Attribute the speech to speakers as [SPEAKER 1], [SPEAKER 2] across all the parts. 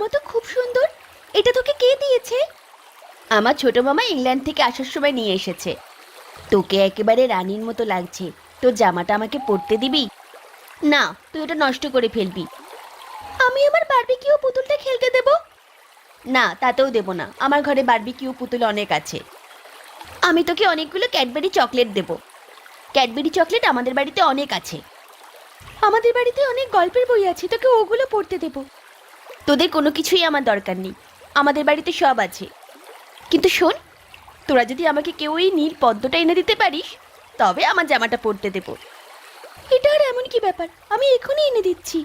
[SPEAKER 1] জামা তো খুব সুন্দর। এটা তোকে কে দিয়েছে? আমার ছোট মামা ইংল্যান্ড থেকে আসার সময় নিয়ে এসেছে। তোকে একেবারে রানীর মতো লাগছে। তোর জামাটা আমাকে পরতে দিবি? না, তুই ওটা নষ্ট করে ফেলবি। আমি আমার বারবিকিউ পুতুলটা খেলতে দেব? না, তাতেও দেব না। আমার ঘরে বারবিকিউ পুতুল অনেক আছে। আমি তোকে অনেকগুলো ক্যাডবেরি চকলেট দেব। ক্যাডবেরি চকলেট আমাদের বাড়িতে অনেক আছে। আমাদের বাড়িতে অনেক গল্পের বই আছে, তোকে ওগুলো পড়তে দেব। তোদের কোনো কিছুই আমার দরকার নেই, আমাদের বাড়িতে সব আছে। কিন্তু শোন, তোরা যদি আমাকে কেউ এই নীল পদ্মটা এনে দিতে পারিস তবে আমার জামাটা পরতে দেব। এটা আর এমন কি ব্যাপার, আমি এখনই এনে দিচ্ছি।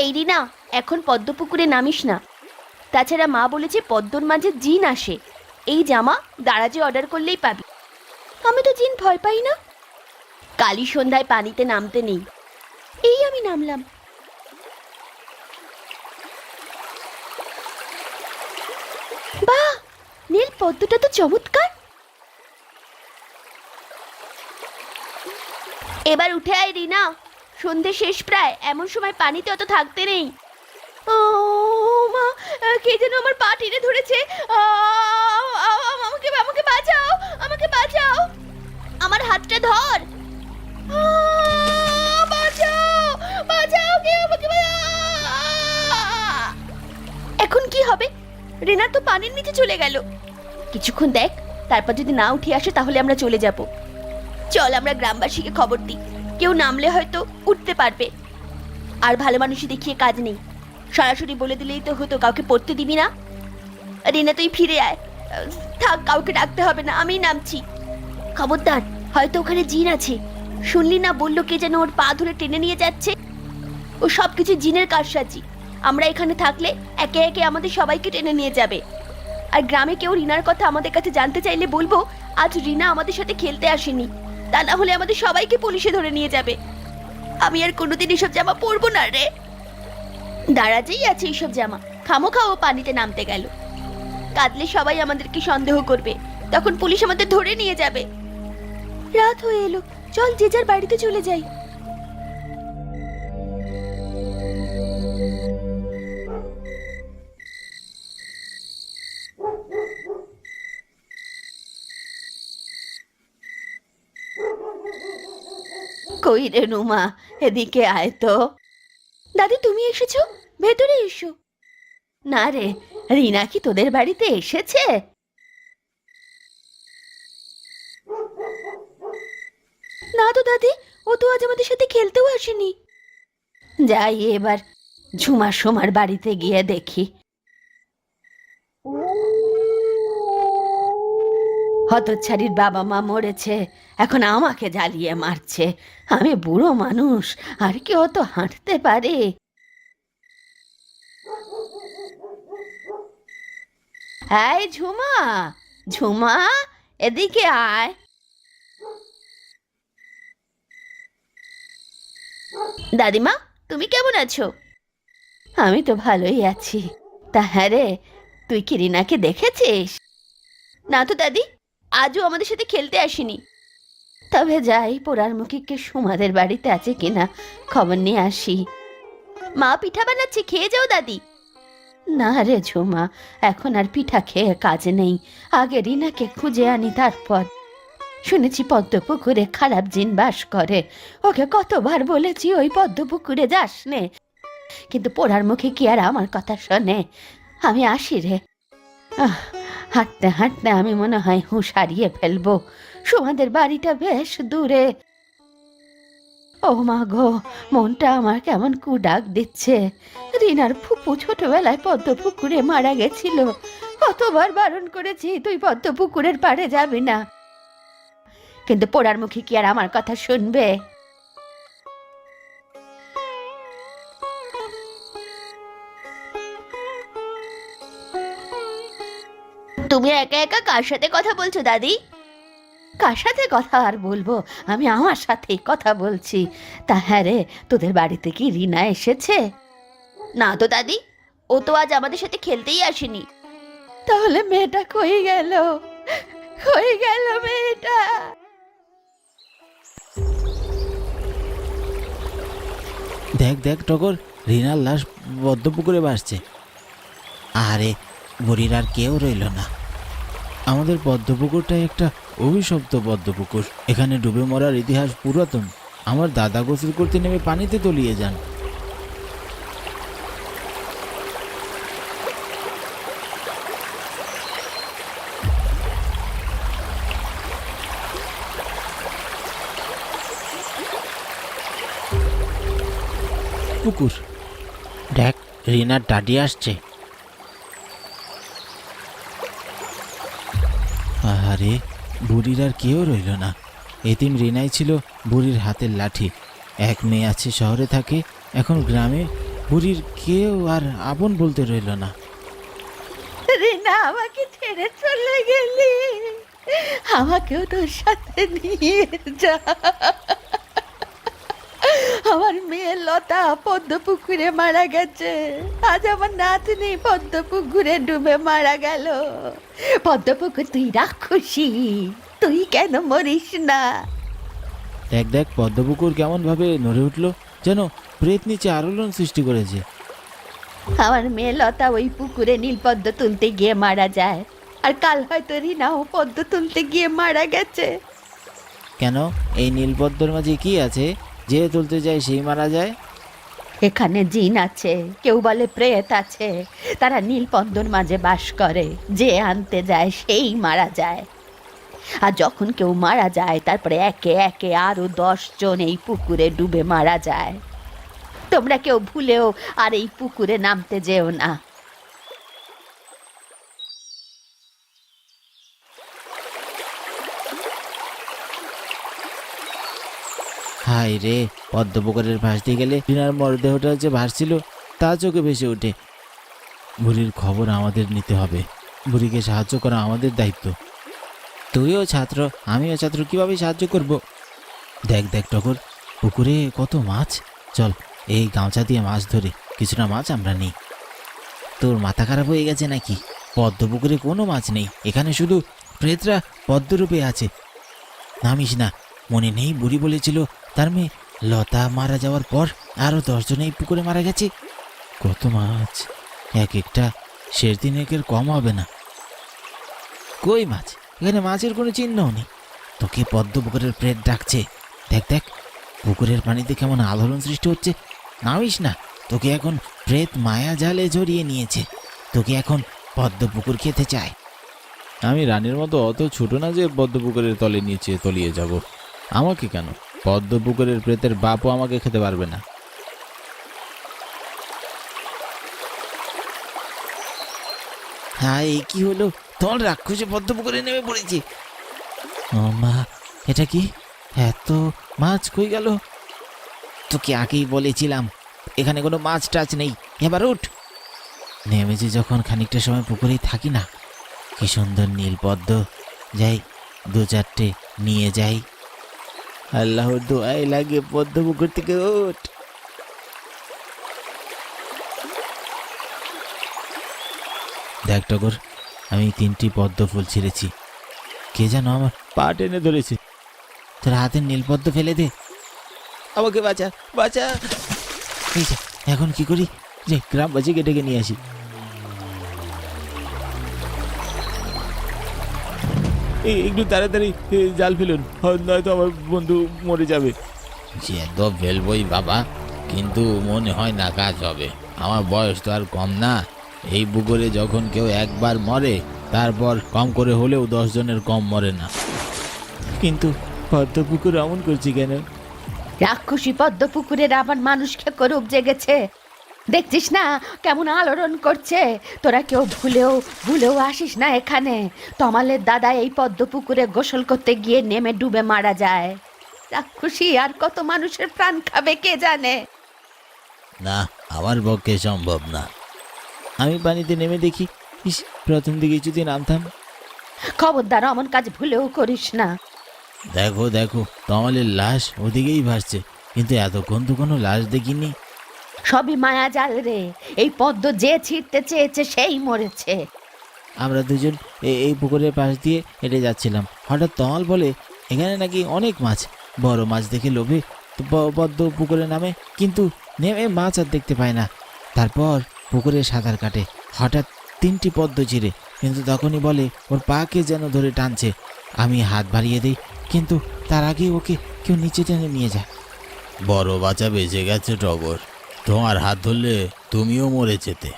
[SPEAKER 1] এই রিনা, এখন পদ্মপুকুরে নামিস না। তাছাড়া মা বলেছে পদ্মর মাঝে জিন আসে। এই জামা দারাজে অর্ডার করলেই পাবি। আমি তো জিন ভয় পাই না। কালী সন্ধ্যায় পানিতে নামতে নেই। এই আমি নামলাম। বাহ, নীল পদ্মটা তো চমৎকার। এবার উঠে আয় রিনা, সন্ধে শেষ প্রায়। এমন সময় পানিতে অত থাকতে নেই। ও মা, কে যেন আমার পা টেনে ধরেছে। আমাকে আমাকে বাঁচাও, আমাকে বাঁচাও। আমার হাতটা ধর। বাঁচাও, বাঁচাও, কে আমাকে এখন কি হবে? রিনা তো পানির নিচে চলে গেল। কিছুক্ষণ দেখ, তারপর যদি না উঠে আসে তাহলে আমরা চলে যাব। চল আমরা গ্রামবাসীকে খবর দিই, কেউ নামলে হয়তো উঠতে পারবে। আর ভালো মানুষই দেখিয়ে কাজ নেই, সরাসরি বলে দিলেই তো হতো কাউকে পড়তে দিবি না। রিনা তুই ফিরে আয়। থাক, কাউকে ডাকতে হবে না, আমিই নামছি। খবরদার, হয়তো ওখানে জিন আছে। শুনলি না, বললো কে যেন ওর পা ধরে টেনে নিয়ে যাচ্ছে। ও সবকিছু জিনের কারসাজি। আমরা এখানে থাকলে একে একে আমাদের সবাইকে টেনে নিয়ে যাবে। আর গ্রামে কেউ রিনার কথা আমাদের কাছে জানতে চাইলে বলবো আজ রিনা আমাদের সাথে খেলতে আসেনি। তা না হলে আমাদের সবাইকে পুলিশে ধরে নিয়ে যাবে। আমি আর কোনোদিন এসব জামা পরবো না রে। দারাজেই আছে এইসব জামা, খামোখা ও পানিতে নামতে গেল। কাঁদলে সবাই আমাদেরকে সন্দেহ করবে, তখন পুলিশ আমাদের ধরে নিয়ে যাবে। রাত হয়ে এলো, চল যে যার বাড়িতে চলে যাই। কই রে নুমা, এদিকে আয় তো। দাদি তুমি এসেছো? ভেতরে এসো। না রে, রিনা কি তোদের বাড়িতে এসেছে? না তো দাদি, ও তো আজ আমাদের সাথে খেলতেও আসেনি। যাই এবার ঝুমা সোমার বাড়িতে গিয়ে দেখি। হতচ্ছাড়ির বাবা মা মরেছে, এখন আমাকে জ্বালিয়ে মারছে। আমি বুড়ো মানুষ, আর কি অত হাঁটতে পারে? এই ঝুমা, ঝুমা, এদিকে আয়। দাদিমা, তুমি কেমন আছো? আমি তো ভালোই আছি। তা হ্যাঁ রে, তুই কি রিনাকে দেখেছিস? না তো দাদি, আজও আমাদের সাথে খেলতে আসেনি। তবে যাই, পোড়ার মুখে কে সুমাদের বাড়িতে আছে কিনা খবর নিয়ে আসি। মা পিঠা বানাচ্ছে, খেয়ে যাও দাদি। না রে ঝুমা, এখন আর পিঠা খেয়ে কাজ নেই। আগে রিনাকে খুঁজে আনি, তারপর। শুনেছি পদ্মপুকুরে খারাপ জিন বাস করে। ওকে কতবার বলেছি ওই পদ্মপুকুরে যাস নে, কিন্তু পোড়ার মুখে কি আর আমার কথা শোনে। আমি আসি রে। হাঁটতে হাঁটতে আমি মনে হয় হুঁশ হারিয়ে ফেলবো। সুমাদের বাড়িটা বেশ দূরে। ও মা গো, মনটা আমার কেমন কুডাক দিচ্ছে। রিনার ফুপু ছোটবেলায় পদ্মপুকুরে মারা গেছিল। কতবার বারণ করেছি তুই পদ্মপুকুরের পাড়ে যাবি না, কিন্তু পোড়ার মুখে কি আর আমার কথা শুনবে? তুমি একা একা কার সাথে কথা বলছো দাদি? কার সাথে কথা আর বলবো, আমি আমার সাথেই কথা বলছি। তা হ্যাঁ রে, তোদের বাড়িতে কি রিনা এসেছে? না তো দাদি, ও তো আজ আমাদের সাথে খেলতেই আসেনি। তাহলে মেয়েটা কই গেল? কই গেল মেয়েটা?
[SPEAKER 2] দেখ দেখ টগর, রিনার লাশ পদ্মপুকুরে ভাসছে। আরে বুড়ির আর কেউ রইল না। আমাদের পদ্মপুকুরটাই একটা অভিশপ্ত পদ্মপুকুর। এখানে ডুবে মরার ইতিহাস পুরাতন। আমার দাদা গোসল করতে নেমে পানিতে তলিয়ে যান। পুকুর দেখ, রিনার দাদি আসছে। আরে বুড়ির আর কেউ রইল না। এতিম রিনাই ছিল বুড়ির হাতের লাঠি। এক মেয়ে আছে শহরে থাকে, এখন গ্রামে। বুড়ির কেউ আর আপন বলতে রইল না।
[SPEAKER 1] রিনা, আমাকে ছেড়ে চলে গেলি, আমাকেও তোর সাথে নিয়ে যা। আমার মেয়ে লতা পদ্মপুকুরে মারা গেছে, আজ আমার নাতনি পদ্মপুকুরে ডুবে মারা গেল। পদ্মপুকুর তুই রাক্ষসী, তুই কেন মরিস না?
[SPEAKER 2] দেখ দেখ, পদ্মপুকুর কেমন ভাবে নড়ে উঠল, যেন প্রেত নিচে আলোড়ন সৃষ্টি করেছে।
[SPEAKER 1] আমার মেয়ে লতা ওই পুকুরে নীলপদ্ম তুলতে গিয়ে মারা যায়, আর কাল হয়তো রিনাও পদ্ম তুলতে গিয়ে মারা গেছে।
[SPEAKER 2] কেন, এই নীলপদ্মর মাঝে কি আছে যে তুলতে যায় সেই মারা যায়?
[SPEAKER 1] এখানে জিন আছে, কেউ বলে প্রেত আছে, তারা নীলপদ্মর মাঝে বাস করে। যে আনতে যায় সেই মারা যায়। আর যখন কেউ মারা যায় তারপরে একে একে আরো 10 জন এই পুকুরে ডুবে মারা যায়। তোমরা কেউ ভুলেও আর এই পুকুরে নামতে যেও না।
[SPEAKER 2] হাই রে, পদ্মপুকুরের পাশ দিয়ে গেলে রিনার মরদেহটা যে ভাসছিল তা চোখে ভেসে ওঠে। বুড়ির খবর আমাদের নিতে হবে। বুড়িকে সাহায্য করা আমাদের দায়িত্ব। তুইও ছাত্র, আমিও ছাত্র, কিভাবে সাহায্য করব? দেখ দেখ টগর, পুকুরে কত মাছ। চল এই গামছা দিয়ে মাছ ধরে কিছুটা মাছ আমরা নিই। তোর মাথা খারাপ হয়ে গেছে নাকি? পদ্মপুকুরে কোনো মাছ নেই, এখানে শুধু প্রেতরা পদ্মরূপে আছে। নামিস না। মনে নেই বুড়ি বলেছিল তার মেয়ে লতা মারা যাওয়ার পর আরো 10 জন এই পুকুরে মারা গেছে? কত মাছ, এক একটা শের দিনেকের কম হবে না। কই মাছ? এখানে মাছের কোনো চিহ্নও নেই। তোকে পদ্মপুকুরের প্রেত ডাকছে। দেখ দেখ, পুকুরের পানিতে কেমন আলোড়ন সৃষ্টি হচ্ছে। নামিস না, তোকে এখন প্রেত মায়া জালে জড়িয়ে নিয়েছে। তোকে এখন পদ্মপুকুর খেতে চায়। আমি রানীর মতো অত ছোট না যে পদ্মপুকুরের তলে নিচে তলিয়ে যাব। আমাকে কেন, পদ্মপুকুরের প্রেতের বাপও আমাকে খেতে পারবে না। হ্যাঁ, এই কি হলো? তোমার রাক্ষসে পদ্মপুকুরে নেমে পড়েছে। ও মা, এটা কি? এত মাছ কই গেল? তোকে আগেই বলেছিলাম এখানে কোনো মাছ টাছ নেই। এবার উঠ। নেমেছে যখন খানিকটা সময় পুকুরেই থাকি না। কি সুন্দর নীল পদ্ম, যাই 2-4টে নিয়ে যাই। আল্লাহর দোয়াই লাগে, পদ্মপুকুর থেকে ওঠ। দেখ টগর, আমি 3টি পদ্ম ফুল ছিঁড়েছি। কে যেন আমার পা টেনে ধরেছে। তোর হাতের নীলপদ্ম ফেলে দে। আমাকে বাঁচা, বাঁচা। এই যা, এখন কি করি? যে গ্রামবাসীকে ডেকে নিয়ে আসি। একটু তাড়াতাড়ি জাল ফেলুন, নয়তো আমার বন্ধু মরে যাবে। সে তো ফেলবই বাবা, কিন্তু মনে হয় না কাজ হবে। আমার বয়স তো আর কম না। এই পুকুরে যখন কেউ একবার মরে, তারপর কম করে হলেও 10 জনের কম মরে না। কিন্তু পদ্মপুকুর এমন করছি কেন?
[SPEAKER 1] রাক্ষসী পদ্মপুকুরের আবার মানুষ খেকো রূপ জেগেছে। দেখছিস না কেমন আলোড়ন করছে? তোরা কেউ ভুলেও আসিস না এখানে। তমালের দাদা এই পদ্মপুকুরে গোসল করতে গিয়ে নেমে ডুবে মারা যায়। রাক্ষসী আর কত মানুষের প্রাণ খাবে কে জানে।
[SPEAKER 2] না, আমার পক্ষে সম্ভব না। আমি পানিতে নেমে দেখি। ইস, প্রথম দিকে যদি নামতাম।
[SPEAKER 1] খবরদার অমন কাজ ভুলেও করিস না।
[SPEAKER 2] দেখো দেখো, তমালের লাশ ওদিকেই ভাসছে, কিন্তু এতক্ষণ তো কোনো লাশ দেখিনি।
[SPEAKER 1] সবই মায়া জাল রে। এই পদ্ম যে ছিঁড়তে চেয়েছে সেই মরেছে।
[SPEAKER 2] আমরা দুজন এই পুকুরের পাশ দিয়ে হেঁটে যাচ্ছিলাম। হঠাৎ তমাল বলে এখানে নাকি অনেক মাছ। বড় মাছ দেখে লোভে পদ্ম পুকুরে নামে, কিন্তু নেমে মাছ আর দেখতে পায় না। তারপর পুকুরে সাঁতার কাটে। হঠাৎ 3টি পদ্ম চিরে, কিন্তু তখনই বলে ওর পাকে যেন ধরে টানছে। আমি হাত বাড়িয়ে দিই, কিন্তু তার আগে ওকে কেউ নিচে টেনে নিয়ে যায়। বড় বাচ্চা বেঁচে গেছে টগর, তোমার হাত ধরলে তুমিও মরে যেতে।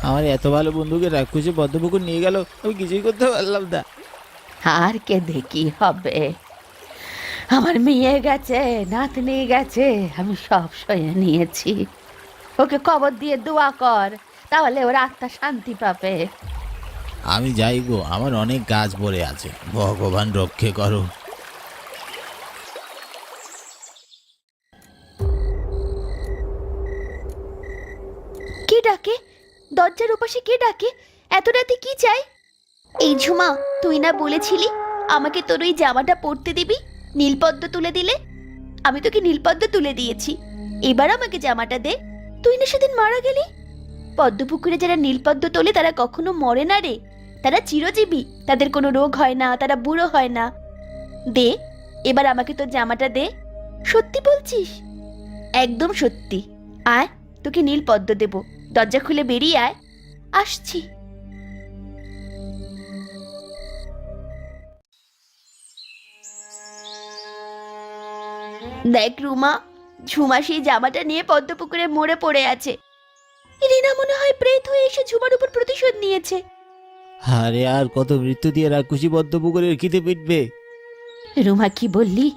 [SPEAKER 2] আমার এত ভালো বন্ধুকে রাক্ষসে পদ্মপুকুর নিয়ে গেল, আমি কিছুই করতে পারলাম না।
[SPEAKER 1] আর কে দেখি হবে, আমার মেয়ে গেছে, নাতনি গেছে, আমি সব সয়ে নিয়েছি। ওকে কবর দিয়ে দোয়া কর, তাহলে ওর আত্মা শান্তি পাবে।
[SPEAKER 2] আমি যাই গো, আমার অনেক কাজ পড়ে আছে, ভগবান রক্ষে করো।
[SPEAKER 1] কে ডাকে? দরজার ওপাশে কে ডাকে? এত রাতে কি চাই? এই ঝুমা, তুই না বলেছিলি আমাকে তোর ওই জামাটা পরতে দিবি, নীলপদ্ম তুলে দিলে? আমি তোকে নীলপদ্ম তুলে দিয়েছি, এবার আমাকে জামাটা দে। তুই না সেদিন মারা গেলি। পদ্মপুকুরে যারা নীলপদ্ম তোলে তারা কখনো মরে না রে, তারা চিরজীবী, তাদের কোনো রোগ হয় না, তারা বুড়ো হয় না। দে, এবার আমাকে তোর জামাটা দে। সত্যি বলছিস? একদম সত্যি। আয়, তোকে নীলপদ্ম দেব, দরজা খুলে বেরিয়ে আয়। আসছি। দেখ রুমা, ঝুমা সেই জামাটা নিয়ে পদ্মপুকুরে মরে পড়ে আছে। রিনা মনে হয় প্রেত হয়ে এসে ঝুমার উপর প্রতিশোধ নিয়েছে।
[SPEAKER 2] আরে আর কত মৃত্যু দিয়ে রাক্ষসী পদ্মপুকুরের খিদে পিটবে।
[SPEAKER 1] রুমা, কি বললি?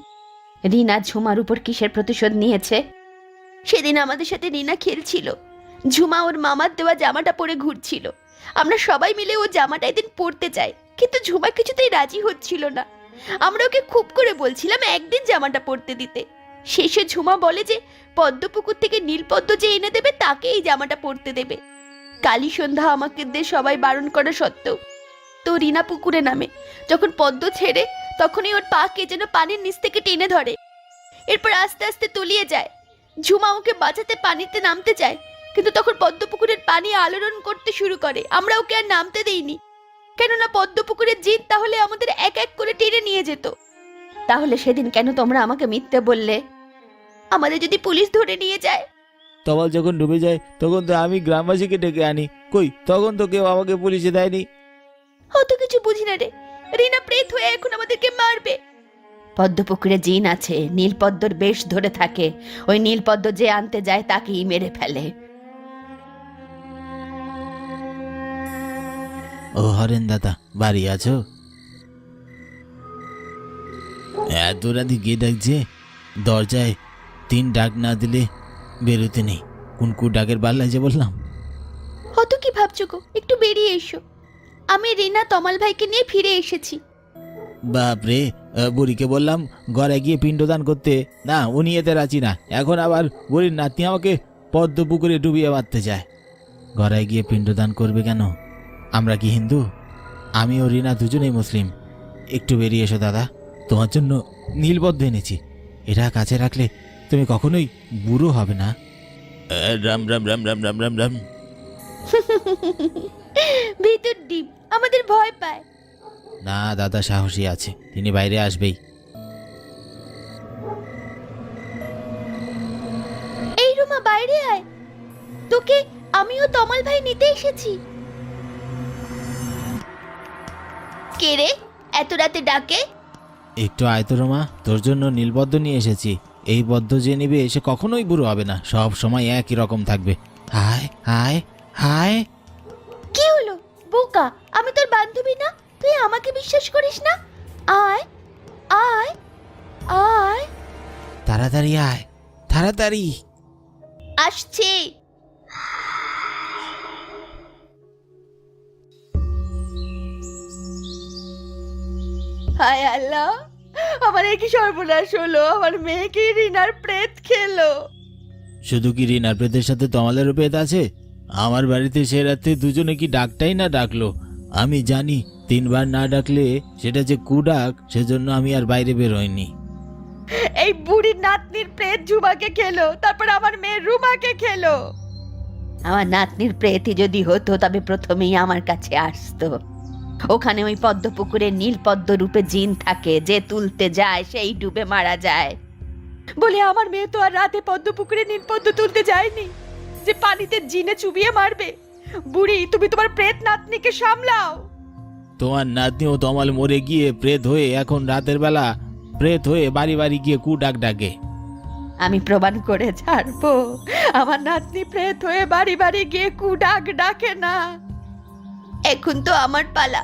[SPEAKER 1] রিনা ঝুমার উপর কিসের প্রতিশোধ নিয়েছে? সেদিন আমাদের সাথে রিনা খেলছিল, ঝুমা ওর মামার দেওয়া জামাটা পরে ঘুরছিল। আমরা সবাই মিলে ও জামাটা এদিন পরতে চাই, কিন্তু ঝুমা কিছুতেই রাজি হচ্ছিল না। আমরা ওকে খুব করে বলছিলাম একদিন জামাটা পরতে দিতে। শেষে ঝুমা বলে যে পদ্মপুকুর থেকে নীলপদ্ম যে এনে দেবে তাকে এই জামাটা পরতে দেবে। কালী সন্ধ্যা আমাকে সবাই বারণ করা সত্ত্বেও তো রিনা পুকুরে নামে। যখন পদ্ম ছেড়ে, তখনই ওর পা কে যেন পানির নিচ থেকে টেনে ধরে, এরপর আস্তে আস্তে তলিয়ে যায়। ঝুমা ওকে বাঁচাতে পানিতে নামতে চায়, কিন্তু তখন পদ্মপুকুরের পানি আলোড়ন করতে শুরু করে। আমরা ওকে আর নামতে দেইনি, কেননা পদ্মপুকুরের জিন তাহলে আমাদের এক এক করে টেনে নিয়ে যেত। তাহলে সেদিন কেন তোমরা আমাকে মিথ্যে বললে? আমাদের যদি পুলিশ ধরে নিয়ে যায়?
[SPEAKER 2] তমাল যখন ডুবে যায় তখন তো আমি গ্রামবাসীকে ডেকে আনি, কই তখন তো কেউ আমাকে পুলিশে দেয়নি।
[SPEAKER 1] অত কিছু বুঝি না রে, রিনা প্রেত হয়ে এখন আমাদেরকে মারবে। পদ্মপুকুরে জিন আছে, নীলপদ্মর বেশ ধরে থাকে, ওই নীলপদ্ম যে আনতে যায় তাকেই মেরে ফেলে।
[SPEAKER 2] ও হরেন দাদা, বাড়ি আছো? এত রাতে কে ডাকছে? দরজায় 3 ডাক না দিলে বেরোতে নেই। কোন ডাকের পাল্লায় যে বললাম।
[SPEAKER 1] অত কি ভাবছো গো, একটু বেরিয়ে এসো। আমি রিনা তমাল ভাইকে নিয়ে ফিরে এসেছি।
[SPEAKER 2] বাপরে, বুড়িকে বললাম ঘরে গিয়ে পিণ্ডদান করতে, না উনি এতে রাজি না। এখন আবার বুড়ির নাতনি আমাকে পদ্মপুকুরে ডুবিয়ে মারতে চায়। ঘরে গিয়ে পিণ্ডদান করবে কেন? আমরা কি হিন্দু? আমি ও রিনা দুজনেই মুসলিম। একটু বেরিয়ে এসো দাদা, তোমার জন্য নীলপদ্ম এনেছি। এটা কাছে রাখলে তুমি কখনোই বুড়ো হবে না। রাম রাম রাম রাম রাম রাম রাম।
[SPEAKER 1] ভিতর ডিম আমাদের ভয় পায়
[SPEAKER 2] না দাদা, সাহসী আছে, তিনি বাইরে আসবেই।
[SPEAKER 1] এই রুমা, বাইরে আয়, তোকে আমিও তমাল ভাই নিতে এসেছি। কে রে এত রাতে ডাকে?
[SPEAKER 2] একটু আয় তো রোমা, তোর জন্য নীলপদ্ম নিয়ে এসেছি। এই পদ্ম যে নেবে সে কখনোই বুড়ো হবে না, সব সময় একই রকম থাকবে। হায় হায় হায়।
[SPEAKER 1] কি হলো বোকা, আমি তোর বান্ধবী না? তুই আমাকে বিশ্বাস করিস না? আয় আয় আয়,
[SPEAKER 2] তাড়াতাড়ি আয়, তাড়াতাড়ি।
[SPEAKER 1] আসছে। হায় আল্লাহ, আমার কি সর্বনাশ হলো, আমার মেয়েকে রিনার প্রেত খেলো।
[SPEAKER 2] শুধু কি রিনার প্রেতের সাথে তমালেরও প্রেত আছে? আমার বাড়িতে সে রাতে দুজনে কি ডাকটাই না ডাকলো। আমি জানি 3 বার না ডাকলে সেটা যে কুডাক, সেজন্য আমি আর বাইরে বেরোইনি।
[SPEAKER 1] এই বুড়ির নাতনির প্রেত ঝুমাকে খেলো, তারপর আমার মেয়ে রুমাকে খেলো। আমার নাতনির প্রেতই যদি হতো তবে প্রথমেই আমার কাছে আসতো। ওখানে ওই পদ্মপুকুরে নীলপদ্ম রূপে জিন থাকে, যে তুলতে যায় সেই ডুবে মারা যায়। বলে আমার মেয়ে তো আর রাতে পদ্মপুকুরে নীলপদ্ম তুলতে যায়নি যে পানিতে জিনে চুবিয়ে মারবে। বুড়ি, তুমি তোমার প্রেত নাতনিকে সামলাও।
[SPEAKER 2] তোমার নাতনি ও তমাল মরে গিয়ে প্রেত হয়ে এখন রাতের বেলা প্রেত হয়ে বাড়ি বাড়ি গিয়ে কু ডাক ডাকে।
[SPEAKER 1] আমি প্রমাণ করে ছাড়বো আমার নাতনি প্রেত হয়ে বাড়ি বাড়ি গিয়ে কুডাক ডাকে না। এখন তো আমার পালা।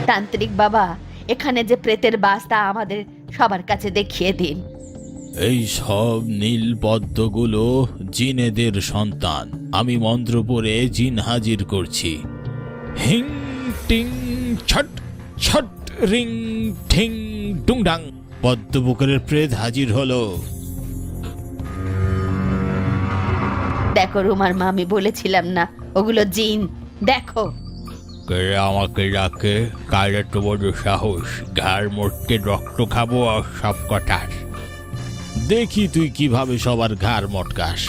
[SPEAKER 1] তান্ত্রিক বাবা, এখানে যে প্রেতের বাস তা আমাদের সবার কাছে দেখিয়ে দিন।
[SPEAKER 2] এই সব নীল পদ্মগুলো জিনেদের সন্তান। আমি মন্ত্র পড়ে জিন হাজির করছি। হিং টিং ছট ছট রিং ঠিং ডুংডাং। পদ্মপুকুরের প্রেত হাজির হলো।
[SPEAKER 1] দেখো রুমার মা, আমি বলেছিলাম না ওগুলো জিন? দেখো।
[SPEAKER 2] কে আমাকে ডাকে? কার এত বড় সাহস? ঘাড় মোটকে রক্ত খাবো আর সব কথা। দেখি তুই কিভাবে সবার ঘাড় মটকাস।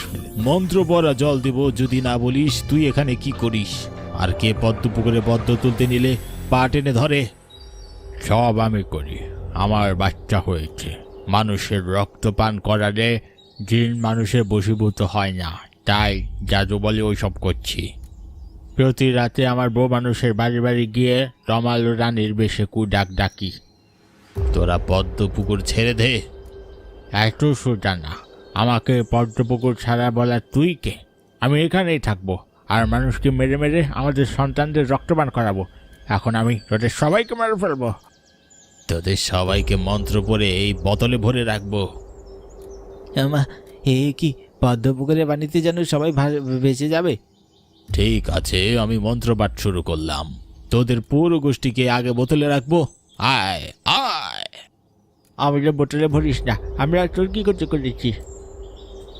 [SPEAKER 2] মন্ত্র পড়া জল দেব, যদি না বলিস তুই এখানে কি করিস। আর কে পদ্মপুকুরে পদ্ম তুলতে নিলে পা টেনে ধরে? সব আমি করি। আমার বাচ্চা হয়েছে। মানুষের রক্ত পান করালে জিন মানুষের বশীভূত হয় না, তাই জাদু বলে ওইসব করছি। প্রতি রাতে আমার বউ মানুষের বাড়ি বাড়ি গিয়ে রমাল রানীর বেশে কু ডাক ডাকি। তোরা পদ্মপুকুর ছেড়ে দে। এত সোজা না। আমাকে পদ্মপুকুর ছাড়া বলা তুই কে? আমি এখানেই থাকবো আর মানুষকে মেরে মেরে আমাদের সন্তানদের রক্তপান করাবো। এখন আমি তোদের সবাইকে মেরে ফেলবো। তোদের সবাইকে মন্ত্র পড়ে এই বোতলে ভরে রাখবো। মা, এ কি পদ্মপুকুরে পানিতে যেন সবাই ভেসে যাবে? ঠিক আছে, আমি মন্ত্রপাঠ শুরু করলাম। তোদের পুরো গোষ্ঠীকে আগে বোতলে রাখবো। আয় আয়। আমি বোতলে ভরিস না, আমরা তোর কি করতে করেছি?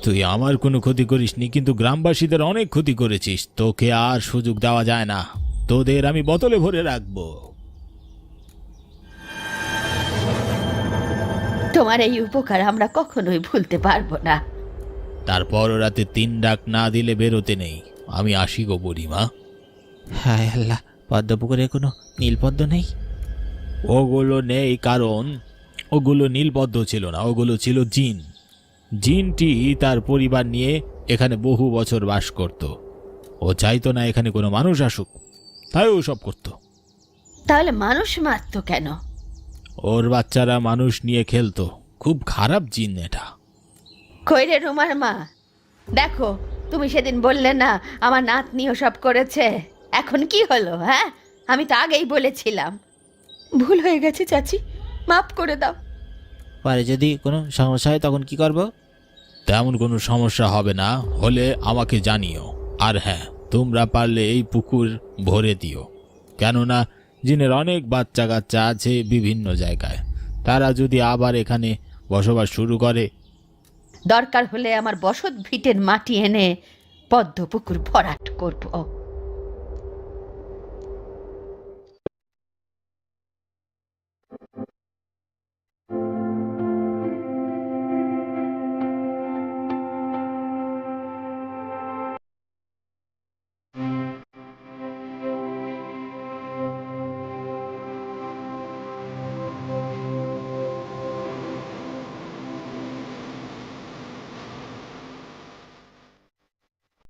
[SPEAKER 2] তুই আমার কোনো ক্ষতি করিসনি, কিন্তু গ্রামবাসীদের অনেক ক্ষতি করেছিস। তোকে আর সুযোগ দেওয়া যায় না। তোদের আমি বোতলে ভরে রাখবো।
[SPEAKER 1] তোমার এই উপকার আমরা কখনোই ভুলতে পারবো না।
[SPEAKER 2] তারপর রাতে 3 ডাক না দিলে বেরোতে নেই। আমি আসি গো বুড়িমা। হায় আল্লাহ, পদ্মপুকুরে কোনো নীলপদ্ম নেই? ওগুলো নেই কারণ ওগুলো নীলপদ্ম ছিল না, ওগুলো ছিল জিন। জিনটি তার পরিবার নিয়ে এখানে বহু বছর বাস করত। ও চাইতো না এখানে কোনো মানুষ আসুক, তাই ও সব করত।
[SPEAKER 1] তাহলে মানুষ মারতো কেন?
[SPEAKER 2] ওর বাচ্চারা মানুষ নিয়ে খেলতো। খুব খারাপ জিন এটা।
[SPEAKER 1] কইরে রুমার মা, দেখো তুমি সেদিন বললে না আমার নাতনি সব করেছে, এখন কি হলো? হ্যাঁ, আমি তো আগেই বলেছিলাম। ভুল হয়ে গেছে চাচি, মাফ করে দাও।
[SPEAKER 2] পরে যদি কোনো সমস্যা হয় তখন কি করব? তেমন কোনো সমস্যা হবে না, হলে আমাকে জানিও। আর হ্যাঁ, তোমরা পারলে এই পুকুর ভরে দিও, কেননা জিনের অনেক বাচ্চা কাচ্চা আছে বিভিন্ন জায়গায়। তারা যদি আবার এখানে বসবাস শুরু করে,
[SPEAKER 1] দরকার হলে আমার বসত ভিটের মাটি এনে পদ্ম পুকুর ভরাট করবো।